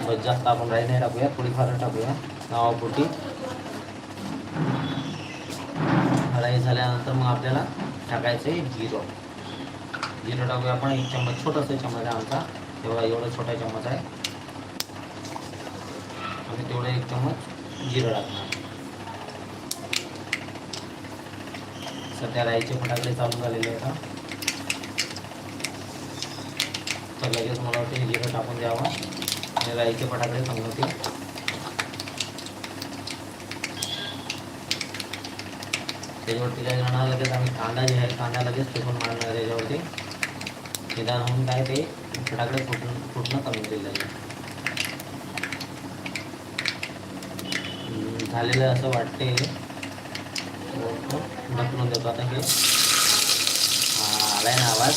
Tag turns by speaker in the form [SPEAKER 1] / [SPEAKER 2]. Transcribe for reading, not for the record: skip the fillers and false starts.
[SPEAKER 1] बस जास्त आपण राई नाही टाकूया, थोडीफार टाकूया नावापोटी. राई झाल्यानंतर मग आपल्याला टाकायचं आहे जिरं. जिरं टाकूया आपण 1 चम्मच, छोटासा चम्मच आहे आमचा, एवढा छोटा चम्मच आहे. आणि तेवढं 1 चम्मच जिरं टाकणार. सध्या राईचे फटाकडे चालू झालेले आहेत. तर लगेच मला वाटते जिरं टाकून द्यावं आणि राईचे फटाकडे चालू होतील. त्याच्यावरती काय करणार, लगेच आम्ही कांदा जे आहे कांदा लगेच फेकून मारणार त्याच्यावरती. निदान होऊन काय ते फटाकडे फुटणं कमी होईल लगेच. झालेलं असं वाटते. ढकलून देतो आता हे. आलाय ना आवाज.